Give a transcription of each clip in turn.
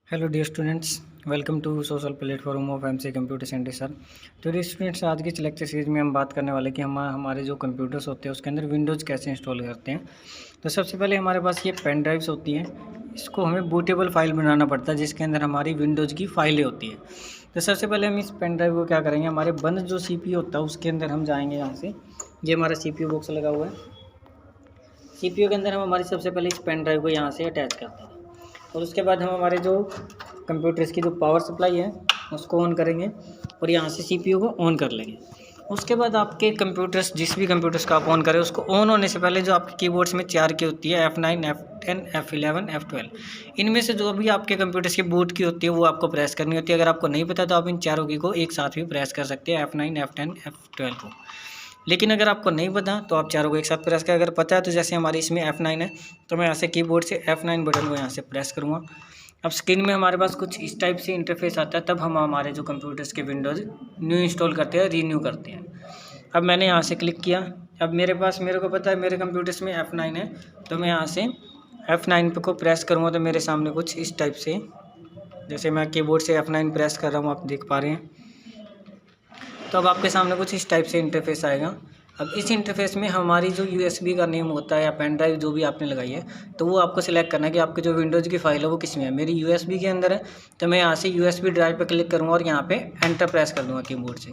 Hello dear students, welcome to social platform of MC computer centre sir. तो dear students, आज की lecture series में हम बात करने वाले कि हमारे जो कंप्यूटर्स होते हैं उसके अंदर विंडोज़ कैसे इंस्टॉल करते हैं। तो सबसे पहले हमारे पास ये पेन ड्राइव्स होती हैं, इसको हमें बूटेबल फाइल बनाना पड़ता है जिसके अंदर हमारी विंडोज़ की फाइलें होती हैं। तो सबसे पहले हम इस पेन ड्राइव को क्या करेंगे, हमारे बंद जो CPU होता है उसके अंदर हम जाएँगे। यहाँ से ये हमारा CPU बॉक्स लगा हुआ है। CPU के अंदर हम हमारी सबसे पहले इस पेन ड्राइव को यहाँ से अटैच करते हैं और उसके बाद हम हमारे जो कंप्यूटर्स की जो पावर सप्लाई है उसको ऑन करेंगे और यहाँ से CPU को ऑन कर लेंगे। उसके बाद आपके कंप्यूटर्स, जिस भी कंप्यूटर्स का आप ऑन करें, उसको ऑन होने से पहले जो आपके कीबोर्ड्स में 4 की होती है, F9, F10, F11, F12, इनमें से जो भी आपके कंप्यूटर्स की बूट की होती है वो आपको प्रेस करनी होती है। अगर आपको नहीं पता तो आप इन चारों की को एक साथ भी प्रेस कर सकते हैं, F9, F10, F12 को। लेकिन अगर आपको नहीं पता तो आप चारों को एक साथ प्रेस करें। अगर पता है तो जैसे हमारी इसमें F9 है तो मैं यहाँ से कीबोर्ड से F9 बटन को यहाँ से प्रेस करूँगा। अब स्क्रीन में हमारे पास कुछ इस टाइप से इंटरफेस आता है, तब हम हमारे जो कंप्यूटर्स के विंडोज़ न्यू इंस्टॉल करते हैं, रीन्यू करते हैं। अब मैंने यहाँ से क्लिक किया। अब मेरे को पता है मेरे कंप्यूटर्स में F9 है, तो मैं यहाँ से F9 को प्रेस करूँगा तो मेरे सामने कुछ इस टाइप से, जैसे मैं कीबोर्ड से F9 प्रेस कर रहा हूँ, आप देख पा रहे हैं। तो अब आपके सामने कुछ इस टाइप से इंटरफेस आएगा। अब इस इंटरफेस में हमारी जो USB का नेम होता है या पेन ड्राइव जो भी आपने लगाई है, तो वो आपको सिलेक्ट करना है कि आपकी जो विंडोज़ की फाइल है वो किस में है। मेरी USB के अंदर है, तो मैं यहाँ से USB ड्राइव पर क्लिक करूँगा और यहाँ पे एंटर प्रेस कर दूँगा कीबोर्ड से।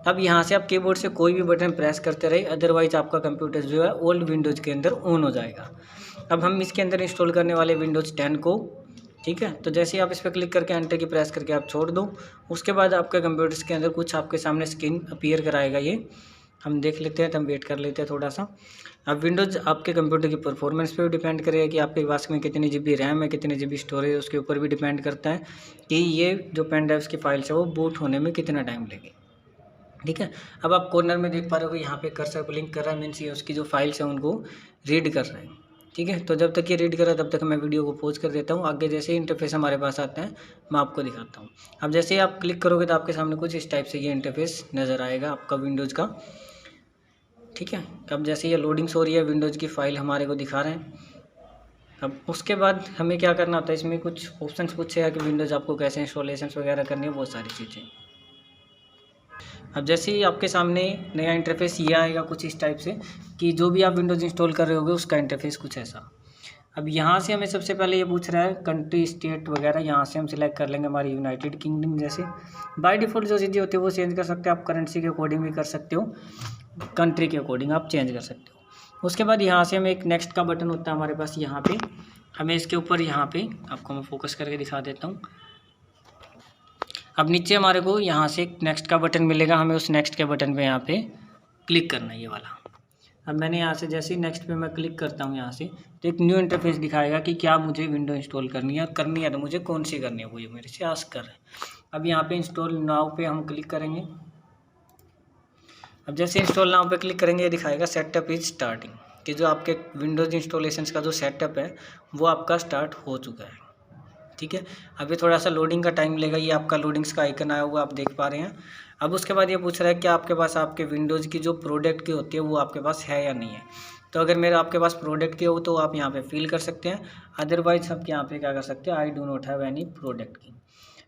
अब यहाँ से आप कीबोर्ड से कोई भी बटन प्रेस करते रहे, अदरवाइज आपका कंप्यूटर जो है ओल्ड विंडोज़ के अंदर ऑन हो जाएगा। अब हम इसके अंदर इंस्टॉल करने वाले विंडोज़ 10 को, ठीक है। तो जैसे ही आप इस पर क्लिक करके एंटर की प्रेस करके आप छोड़ दो, उसके बाद आपके कंप्यूटर्स के अंदर कुछ आपके सामने स्क्रीन अपीयर कराएगा। ये हम देख लेते हैं, तो हम वेट कर लेते हैं थोड़ा सा। अब विंडोज़ आपके कंप्यूटर की परफॉर्मेंस पे भी डिपेंड करेगा कि आपके पास में कितनी GB रैम है, कितनी GB स्टोरेज है, उसके ऊपर भी डिपेंड करता है कि ये जो पेन ड्राइव्स की फाइल्स है वो बूट होने में कितना टाइम लगेगा, ठीक है। अब आप कॉर्नर में देख पा रहे हो कि यहाँ पे कर्सर ब्लिंक कर रहा है, मीन्स ये उसकी जो फाइल्स है उनको रीड कर रहे हैं, ठीक है। तो जब तक ये रीड कर रहा है तब तक मैं वीडियो को पॉज कर देता हूँ। आगे जैसे ही इंटरफेस हमारे पास आता है मैं आपको दिखाता हूँ। अब जैसे ही आप क्लिक करोगे तो आपके सामने कुछ इस टाइप से ये इंटरफेस नज़र आएगा आपका विंडोज़ का, ठीक है। अब जैसे ये लोडिंग्स हो रही है, विंडोज़ की फ़ाइल हमारे को दिखा रहे हैं। अब उसके बाद हमें क्या करना होता है, इसमें कुछ ऑप्शंस पूछेगा कि विंडोज़ आपको कैसे इंस्टॉलेशंस वगैरह करनी है, बहुत सारी चीज़ें। अब जैसे ही आपके सामने नया इंटरफेस ये आएगा कुछ इस टाइप से कि जो भी आप विंडोज़ इंस्टॉल कर रहे होगे उसका इंटरफेस कुछ ऐसा। अब यहाँ से हमें सबसे पहले ये पूछ रहा है कंट्री, स्टेट वगैरह, यहाँ से हम सिलेक्ट कर लेंगे हमारी यूनाइटेड किंगडम। जैसे बाय डिफ़ॉल्ट जो चीज़ें होती है वो चेंज कर सकते हैं आप, करेंसी के अकॉर्डिंग भी कर सकते हो, कंट्री के अकॉर्डिंग आप चेंज कर सकते हो। उसके बाद यहाँ से हमें एक नेक्स्ट का बटन होता है हमारे पास, यहाँ पे हमें इसके ऊपर, यहाँ पे आपको मैं फोकस करके दिखा देता हूँ। अब नीचे हमारे को यहाँ से एक नेक्स्ट का बटन मिलेगा, हमें उस नेक्स्ट के बटन पे यहाँ पे क्लिक करना है, ये वाला। अब मैंने यहाँ से जैसे ही नेक्स्ट पे मैं क्लिक करता हूँ यहाँ से, तो एक न्यू इंटरफेस दिखाएगा कि क्या मुझे विंडो इंस्टॉल करनी है, और करनी है तो मुझे कौन सी करनी है, वो ये मेरे से आस्क कर रहे हैं। अब यहाँ पे इंस्टॉल नाउ पे हम क्लिक करेंगे। अब जैसे इंस्टॉल नाउ पे क्लिक करेंगे ये दिखाएगा सेटअप इज स्टार्टिंग, कि जो आपके विंडोज़ इंस्टॉलेशंस का जो सेटअप है वो आपका स्टार्ट हो चुका है, ठीक है। अभी थोड़ा सा लोडिंग का टाइम लेगा, ये आपका लोडिंग्स का आइकन आया हुआ आप देख पा रहे हैं। अब उसके बाद ये पूछ रहा है कि आपके पास आपके विंडोज़ की जो प्रोडक्ट की होती है वो आपके पास है या नहीं है। तो अगर मेरा आपके पास प्रोडक्ट की हो तो आप यहाँ पे फिल कर सकते हैं, अदरवाइज आप यहाँ पे क्या कर सकते हैं, I do not have any product की।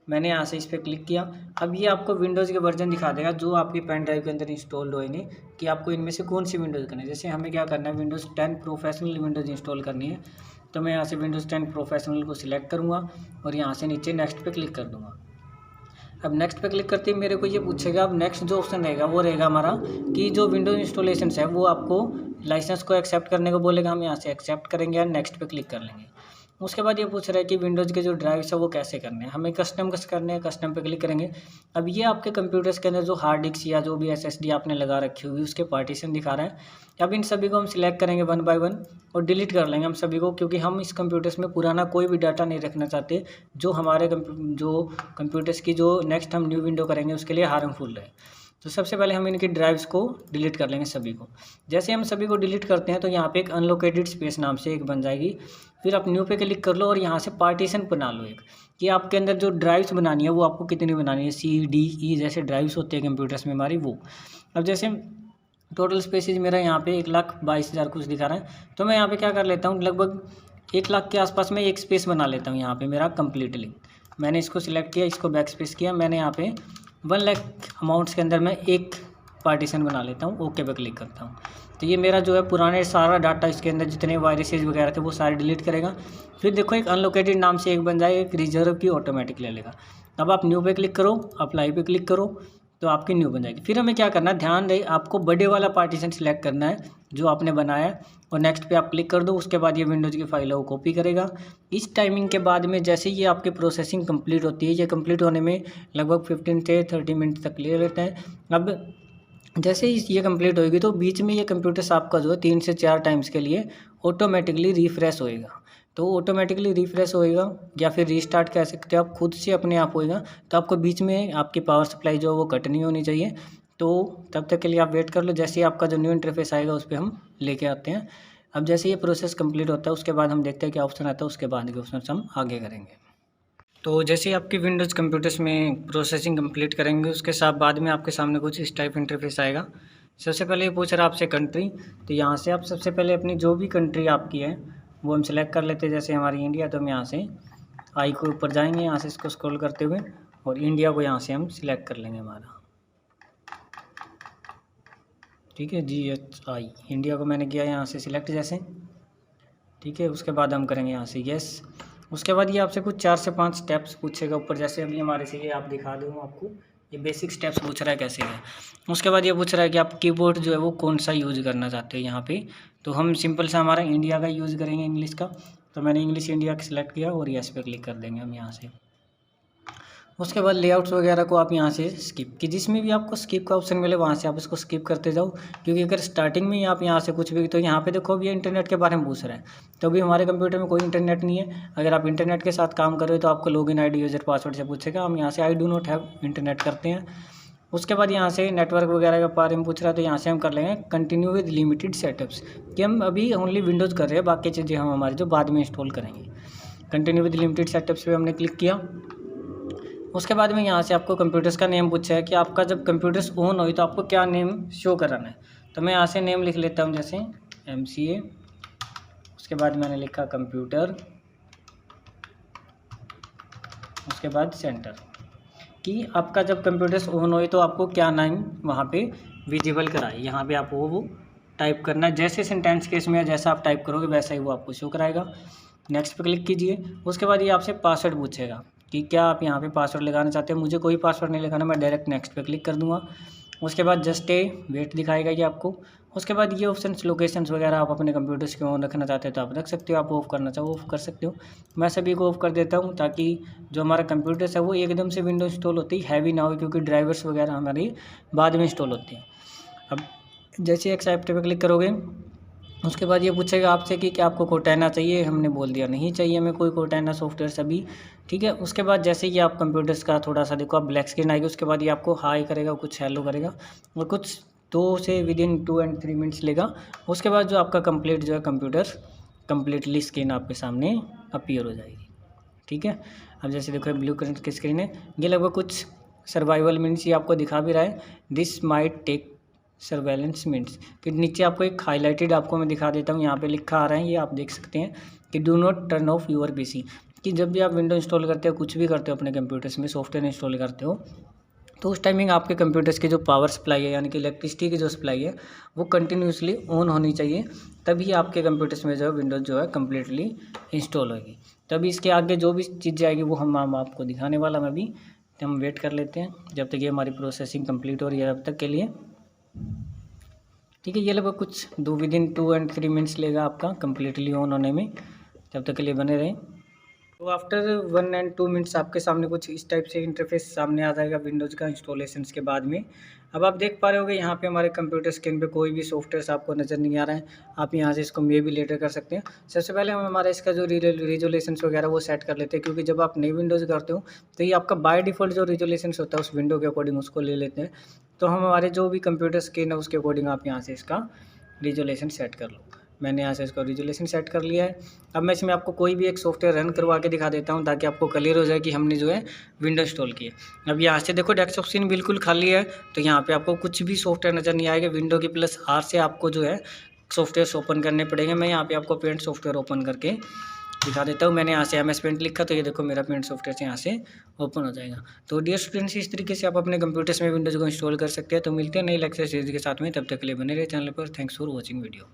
मैंने यहाँ से इस पर क्लिक किया। अब ये आपको विंडोज़ के वर्जन दिखा देगा जो आपकी पेन ड्राइव के अंदर इंस्टॉल्ड होंगे, कि आपको इनमें से कौन सी विंडोज़ करनी है। जैसे हमें क्या करना है, विंडोज़ 10 प्रोफेशनल विंडोज़ इंस्टॉल करनी है, तो मैं यहाँ से विंडोज़ 10 प्रोफेशनल को सिलेक्ट करूँगा और यहाँ से नीचे नेक्स्ट पे क्लिक कर दूँगा। अब नेक्स्ट पे क्लिक करते ही मेरे को ये पूछेगा, अब नेक्स्ट जो ऑप्शन रहेगा वो रहेगा हमारा कि जो विंडोज़ इंस्टॉलेशन है वो आपको लाइसेंस को एक्सेप्ट करने को बोलेगा। हम यहाँ से एक्सेप्ट करेंगे और नेक्स्ट पे क्लिक कर लेंगे। उसके बाद ये पूछ रहा है कि विंडोज़ के जो ड्राइव्स है वो कैसे करने हैं, हमें कस्टम करने हैं, कस्टम पे क्लिक करेंगे। अब ये आपके कंप्यूटर्स के अंदर जो हार्ड डिस्क या जो भी SSD आपने लगा रखी होगी उसके पार्टीशन दिखा रहे हैं। अब इन सभी को हम सिलेक्ट करेंगे 1 बाय 1 और डिलीट कर लेंगे हम सभी को, क्योंकि हम इस कंप्यूटर्स में पुराना कोई भी डाटा नहीं रखना चाहते जो हमारे जो कंप्यूटर्स की जो नेक्स्ट हम न्यू विंडो करेंगे उसके लिए हार्मफुल रहे। तो सबसे पहले हम इनकी ड्राइव्स को डिलीट कर लेंगे सभी को। जैसे हम सभी को डिलीट करते हैं तो यहाँ पे एक अनलोकेटेड स्पेस नाम से एक बन जाएगी। फिर आप न्यू पे क्लिक कर लो और यहाँ से पार्टीशन बना लो एक, कि आपके अंदर जो ड्राइव्स बनानी है वो आपको कितनी बनानी है, C, D, E जैसे ड्राइव्स होते हैं कंप्यूटर्स में हमारी वो। अब जैसे टोटल स्पेसिस मेरा यहाँ पे 1,22,000 कुछ दिखा रहा है, तो मैं यहाँ पे क्या कर लेता हूँ, लगभग 1 लाख के आसपास में एक स्पेस बना लेता हूँ यहाँ पे मेरा कम्प्लीटली। मैंने इसको सिलेक्ट किया, इसको बैक स्पेस किया, मैंने यहाँ पे 1 लाख अमाउंट्स के अंदर मैं एक पार्टीशन बना लेता हूँ, ओके पे क्लिक करता हूँ। तो ये मेरा जो है पुराने सारा डाटा इसके अंदर जितने वायरसेज वगैरह थे वो सारे डिलीट करेगा। फिर देखो एक अनलोकेटेड नाम से एक बन जाएगा, एक रिजर्व की ऑटोमेटिक ले लेगा। अब आप न्यू पे क्लिक करो, अप्लाई पे क्लिक करो, तो आपकी न्यू बन जाएगी। फिर हमें क्या करना है, ध्यान रहे आपको बड़े वाला पार्टीशन सिलेक्ट करना है जो आपने बनाया है, और नेक्स्ट पे आप क्लिक कर दो। उसके बाद ये विंडोज़ की फाइल है वो कॉपी करेगा। इस टाइमिंग के बाद में जैसे ये आपकी प्रोसेसिंग कंप्लीट होती है, ये कंप्लीट होने में लगभग 15 से 30 मिनट तक ले लेते हैं। अब जैसे ही ये कंप्लीट होएगी तो बीच में ये कंप्यूटर्स आपका जो है 3 से 4 टाइम्स के लिए ऑटोमेटिकली रिफ़्रेश होएगा। तो ऑटोमेटिकली रिफ़्रेश होएगा या फिर रीस्टार्ट कह सकते हो आप, खुद से अपने आप होएगा। तो आपको बीच में आपकी पावर सप्लाई जो है वो कट नहीं होनी चाहिए। तो तब तक के लिए आप वेट कर लो, जैसे ही आपका जो न्यू इंटरफेस आएगा उस पे हम लेके आते हैं। अब जैसे ये प्रोसेस कंप्लीट होता है उसके बाद हम देखते हैं क्या ऑप्शन आता है, उसके बाद के ऑप्शन हम आगे करेंगे। तो जैसे ही आपकी विंडोज़ कंप्यूटर्स में प्रोसेसिंग कंप्लीट करेंगे उसके साथ बाद में आपके सामने कुछ इस टाइप इंटरफेस आएगा। सबसे पहले ये पूछ रहा है आपसे कंट्री, तो यहाँ से आप सबसे पहले अपनी जो भी कंट्री आपकी है वो हम सेलेक्ट कर लेते हैं। जैसे हमारी इंडिया, तो हम यहाँ से आई को ऊपर जाएंगे, यहाँ से इसको स्क्रॉल करते हुए, और इंडिया को यहाँ से हम सिलेक्ट कर लेंगे हमारा, ठीक है, GHI इंडिया को मैंने किया यहाँ से सिलेक्ट जैसे, ठीक है। उसके बाद हम करेंगे यहाँ से यस। उसके बाद ये आपसे कुछ 4 से 5 स्टेप्स पूछेगा ऊपर, जैसे अभी हमारे से ये आप दिखा दूँ आपको, ये बेसिक स्टेप्स पूछ रहा है कैसे है। उसके बाद ये पूछ रहा है कि आप कीबोर्ड जो है वो कौन सा यूज़ करना चाहते हो यहाँ पे। तो हम सिंपल सा हमारा इंडिया का यूज़ करेंगे, इंग्लिश का। तो मैंने इंग्लिश इंडिया का सिलेक्ट किया और यस पे क्लिक कर देंगे हम यहाँ से। उसके बाद लेआउट्स वगैरह को आप यहाँ से स्किप, कि जिसमें भी आपको स्किप का ऑप्शन मिले वहाँ से आप इसको स्किप करते जाओ। क्योंकि अगर स्टार्टिंग में ही आप यहाँ से कुछ भी, तो यहाँ पे देखो अभी इंटरनेट के बारे में पूछ रहा है, तो अभी हमारे कंप्यूटर में कोई इंटरनेट नहीं है। अगर आप इंटरनेट के साथ काम कर रहे हो तो आपको लॉगिन ID यूज़र पासवर्ड से पूछेगा। हम यहाँ से I do not have internet करते हैं। उसके बाद यहाँ से नेटवर्क वगैरह के बारे में पूछ रहा है, तो यहाँ से हम कर लेंगे कंटिन्यू विद लिमिटेड सेटअप्स, कि हम अभी ओनली विंडोज़ कर रहे हैं, बाकी चीज़ें हम हमारी जो बाद में इंस्टॉल करेंगे। कंटिन्यू विद लिमिटेड सेटअप्स पे हमने क्लिक किया। उसके बाद में यहाँ से आपको कंप्यूटर्स का नेम पूछा है कि आपका जब कंप्यूटर्स ऑन हो तो आपको क्या नेम शो कराना है। तो मैं यहाँ से नेम लिख लेता हूँ, जैसे MCA। उसके बाद मैंने लिखा कंप्यूटर, उसके बाद सेंटर, कि आपका जब कंप्यूटर्स ऑन हो तो आपको क्या नाम वहाँ पे विजिबल कराए। यहाँ पे आप वो टाइप करना है, जैसे सेंटेंस केस में जैसा आप टाइप करोगे वैसा ही वो आपको शो कराएगा। नेक्स्ट पे क्लिक कीजिए। उसके बाद ये आपसे पासवर्ड पूछेगा कि क्या आप यहाँ पे पासवर्ड लगाना चाहते हैं। मुझे कोई पासवर्ड नहीं लगाना, मैं डायरेक्ट नेक्स्ट पे क्लिक कर दूँगा। उसके बाद जस्ट ए वेट दिखाएगा ये आपको। उसके बाद ये ऑप्शंस लोकेशंस वगैरह आप अपने कंप्यूटर्स के ऑन रखना चाहते हो तो आप रख सकते हो, आप ऑफ करना चाहो ऑफ कर सकते हो। मैं सभी को ऑफ कर देता हूँ ताकि जो हमारा कंप्यूटर्स है वो एकदम से विंडो इंस्टॉल होती है हैवी ना हो, क्योंकि ड्राइवर्स वगैरह हमारी बाद में इंस्टॉल होती हैं। अब जैसे एक्सेप्ट पे क्लिक करोगे उसके बाद ये पूछेगा आपसे कि क्या आपको कोर्टाना चाहिए। हमने बोल दिया नहीं चाहिए हमें कोई कोर्टाना सॉफ्टवेयर सभी, ठीक है। उसके बाद जैसे कि आप कंप्यूटर्स का थोड़ा सा देखो, आप ब्लैक स्क्रीन आएगी, उसके बाद ये आपको हाई करेगा, कुछ हेलो करेगा, और कुछ 2 से विदिन 2 and 3 मिनट्स लेगा। उसके बाद जो आपका कंप्लीट जो है कंप्यूटर कंप्लीटली स्क्रीन आपके सामने अपीयर हो जाएगी, ठीक है। अब जैसे देखो ब्लू कलर की स्क्रीन है, ये लगभग कुछ सर्वाइवल मिनट्स ये आपको दिखा भी रहा है। This might take several minutes, कि नीचे आपको एक हाईलाइटेड आपको मैं दिखा देता हूँ, यहाँ पे लिखा आ रहा है, ये आप देख सकते हैं कि do not turn off your PC, कि जब भी आप विंडो इंस्टॉल करते हो, कुछ भी करते हो अपने कंप्यूटर्स में सॉफ्टवेयर इंस्टॉल करते हो, तो उस टाइमिंग आपके कंप्यूटर्स की जो पावर सप्लाई है यानी कि इलेक्ट्रिसिटी की जो सप्लाई है वो कंटिन्यूसली ऑन होनी चाहिए, तभी आपके कंप्यूटर्स में जो है विंडोज़ जो है कम्प्लीटली इंस्टॉल होगी। तभी इसके आगे जो भी चीज़ें आएगी वो हम आपको दिखाने वाला मैं भी, हम वेट कर लेते हैं जब तक ये हमारी प्रोसेसिंग कंप्लीट हो रही है तब तक के लिए, ठीक है। ये लगभग कुछ विदिन 2 and 3 मिनट्स लेगा आपका कम्प्लीटली ऑन होने में, तब तक के लिए बने रहें। तो आफ्टर 1 and 2 मिनट्स आपके सामने कुछ इस टाइप से इंटरफेस सामने आ जाएगा विंडोज़ का इंस्टॉलेशंस के बाद में। अब आप देख पा रहे होगे यहाँ पे हमारे कंप्यूटर स्क्रीन पे कोई भी सॉफ्टवेयर आपको नज़र नहीं आ रहा है। आप यहाँ से इसको मे भी लेटर कर सकते हैं। सबसे पहले हम हमारा इसका जो रिजोल्यूशंस वगैरह वो सेट कर लेते हैं, क्योंकि जब आप नई विंडोज़ करते हो तो ये आपका बाय डिफ़ॉल्ट जो रिजोल्यूशंस होता है उस विंडो के अकॉर्डिंग उसको ले लेते हैं। तो हम हमारे जो भी कंप्यूटर स्क्रीन है उसके अकॉर्डिंग आप यहाँ से इसका रिजोल्यूशन सेट कर लो। मैंने यहाँ से इसका रिजोल्यूशन सेट कर लिया है। अब मैं इसमें आपको कोई भी एक सॉफ्टवेयर रन करवा के दिखा देता हूँ ताकि आपको क्लियर हो जाए कि हमने जो है विंडो इंस्टॉल की है। अब यहाँ से देखो डेस्कटॉप स्क्रीन बिल्कुल खाली है, तो यहाँ पे आपको कुछ भी सॉफ्टवेयर नज़र नहीं आएगा। विंडो की +R से आपको जो है सॉफ्टवेयर ओपन करने पड़ेंगे। मैं यहाँ पे आपको पेंट सॉफ्टवेयर ओपन करके दिखा देता हूँ। मैंने यहाँ से MS पेंट लिखा तो ये देखो मेरा पेंट सॉफ्टवेयर से यहाँ से ओपन हो जाएगा। तो डियर स्टूडेंट्स, इस तरीके से आप अपने कंप्यूटर्स में विंडोज़ को इंस्टॉल कर सकते हैं। तो मिलते हैं नई लेक्चर सीरीज के साथ में, तब तक के लिए बने रहे चैनल पर। Thanks for watching video.